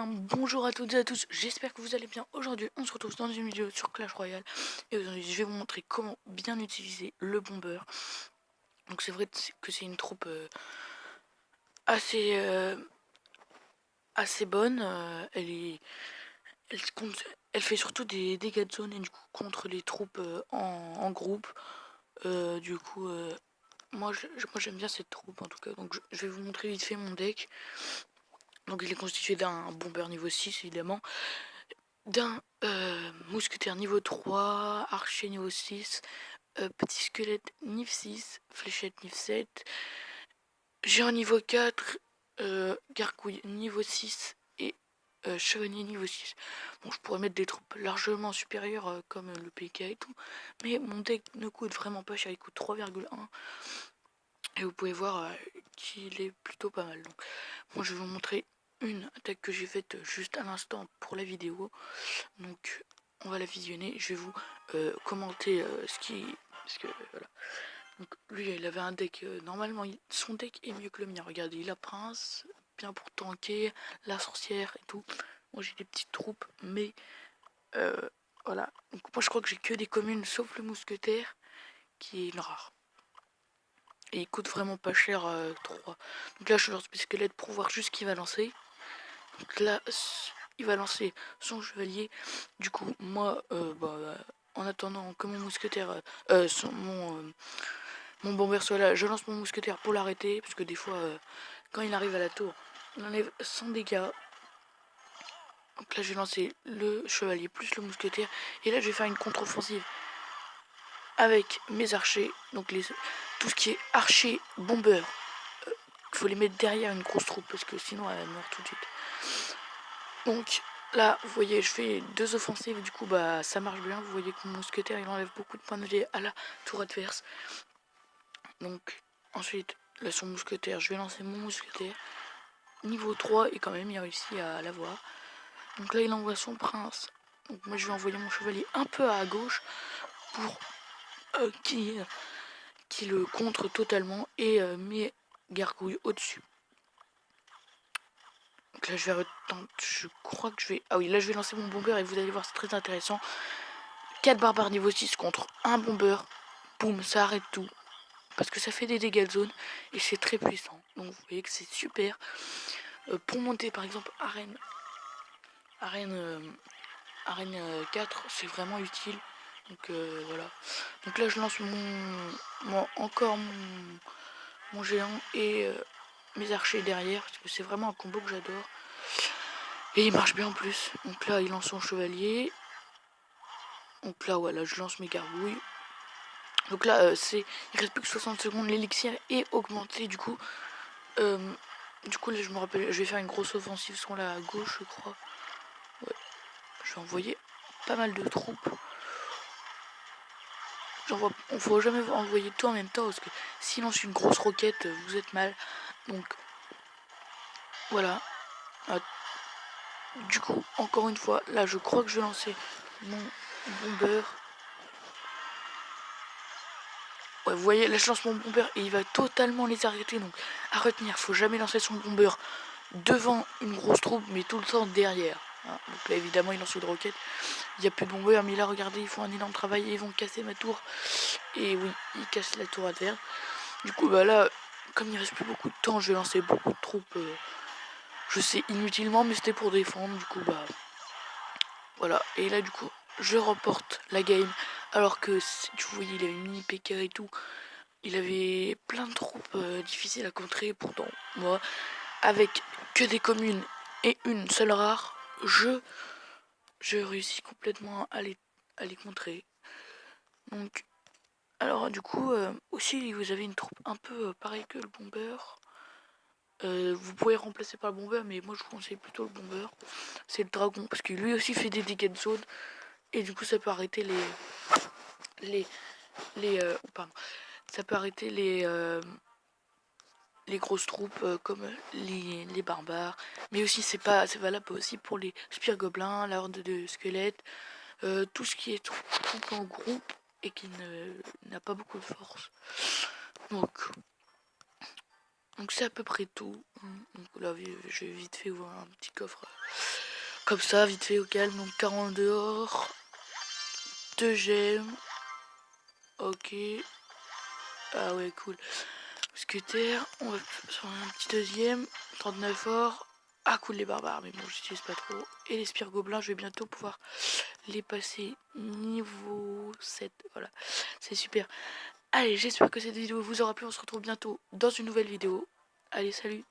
bien, bonjour à toutes et à tous, j'espère que vous allez bien. Aujourd'hui on se retrouve dans une vidéo sur Clash Royale. Et aujourd'hui je vais vous montrer comment bien utiliser le bomber. Donc c'est vrai que c'est une troupe assez bonne. Elle fait surtout des dégâts de zone et du coup contre les troupes en groupe. Moi j'aime bien cette troupe en tout cas. Donc je vais vous montrer vite fait mon deck. Donc il est constitué d'un bomber niveau 6 évidemment, d'un mousquetaire niveau 3, archer niveau 6, petit squelette niveau 6, fléchette niveau 7, géant niveau 4, gargouille niveau 6 et chevalier niveau 6. Bon, je pourrais mettre des troupes largement supérieures comme le PK et tout, mais mon deck ne coûte vraiment pas cher, il coûte 3,1 et vous pouvez voir qu'il est plutôt pas mal. Donc moi je vais vous montrer une attaque que j'ai faite juste à l'instant pour la vidéo. Donc on va la visionner, je vais vous commenter parce que voilà. Donc lui il avait un deck, normalement son deck est mieux que le mien. Regardez, il a prince, bien pour tanker, la sorcière et tout. Moi j'ai des petites troupes, mais voilà. Donc moi je crois que j'ai que des communes sauf le mousquetaire qui est une rare. Et il coûte vraiment pas cher 3. Donc là je lance mes squelettes pour voir juste ce qu'il va lancer. Donc là il va lancer son chevalier. Du coup moi en attendant que mon mousquetaire mon bomber soit là, je lance mon mousquetaire pour l'arrêter. Parce que des fois quand il arrive à la tour il enlève 100 dégâts. Donc là je vais lancer le chevalier plus le mousquetaire. Et là je vais faire une contre-offensive avec mes archers. Donc tout ce qui est archer bomber, il faut les mettre derrière une grosse troupe parce que sinon elle meurt tout de suite. Donc là vous voyez je fais deux offensives et du coup bah ça marche bien. Vous voyez que mon mousquetaire il enlève beaucoup de points de vie à la tour adverse. Donc ensuite là son mousquetaire, je vais lancer mon mousquetaire niveau 3 et quand même il réussit à l'avoir. Donc là il envoie son prince. Donc moi je vais envoyer mon chevalier un peu à gauche pour qui le contre totalement et mes gargouilles au-dessus. Donc là je vais retenter, je crois que je vais... Ah oui, là je vais lancer mon bomber et vous allez voir c'est très intéressant. 4 barbares niveau 6 contre un bomber. Boum, ça arrête tout. Parce que ça fait des dégâts de zone et c'est très puissant. Donc vous voyez que c'est super. Pour monter par exemple arène 4, c'est vraiment utile. Donc voilà. Donc là je lance encore mon géant et mes archers derrière. Parce que c'est vraiment un combo que j'adore. Et il marche bien en plus. Donc là il lance son chevalier. Donc là voilà, je lance mes gargouilles. Donc là il reste plus que 60 secondes, l'élixir est augmenté du coup. Du coup là je me rappelle, je vais faire une grosse offensive sur la gauche je crois. Ouais. Je vais envoyer pas mal de troupes. On ne faut jamais envoyer tout en même temps parce que s'il lance une grosse roquette vous êtes mal. Donc voilà. Du coup encore une fois là je crois que je vais lancer mon bomber. Ouais, vous voyez là je lance mon bomber et il va totalement les arrêter. Donc à retenir, faut jamais lancer son bomber devant une grosse troupe mais tout le temps derrière. Hein. Donc là évidemment il lance une roquette. Il n'y a plus de bomber mais là regardez ils font un énorme travail et ils vont casser ma tour. Et oui ils cassent la tour adverse. Du coup bah là comme il reste plus beaucoup de temps je vais lancer beaucoup de troupes. Je sais inutilement mais c'était pour défendre. Du coup bah voilà. Et là du coup je remporte la game. Alors que vous voyez il avait mini PK et tout. Il avait plein de troupes difficiles à contrer. Pourtant moi avec que des communes et une seule rare, je réussis complètement à les contrer. Donc alors du coup aussi vous avez une troupe un peu pareille que le bomber. Vous pouvez remplacer par le bomber mais moi je vous conseille plutôt le bomber. C'est le dragon parce que lui aussi fait des dégâts de zone et du coup ça peut arrêter ça peut arrêter les grosses troupes comme les barbares. Mais aussi c'est valable aussi pour les spires gobelins, la horde de squelettes, tout ce qui est troupe en groupe et qui n'a pas beaucoup de force. Donc c'est à peu près tout. Donc là je vais vite fait ouvrir un petit coffre Comme ça, vite fait au calme. Donc 40 dehors. 2 gemmes. Ok. Ah ouais, cool. Mousquetaire. On va faire un petit deuxième. 39 or. Ah cool les barbares, mais bon j'utilise pas trop. Et les spires gobelins, je vais bientôt pouvoir les passer niveau 7. Voilà, c'est super. Allez, j'espère que cette vidéo vous aura plu. On se retrouve bientôt dans une nouvelle vidéo. Allez, salut!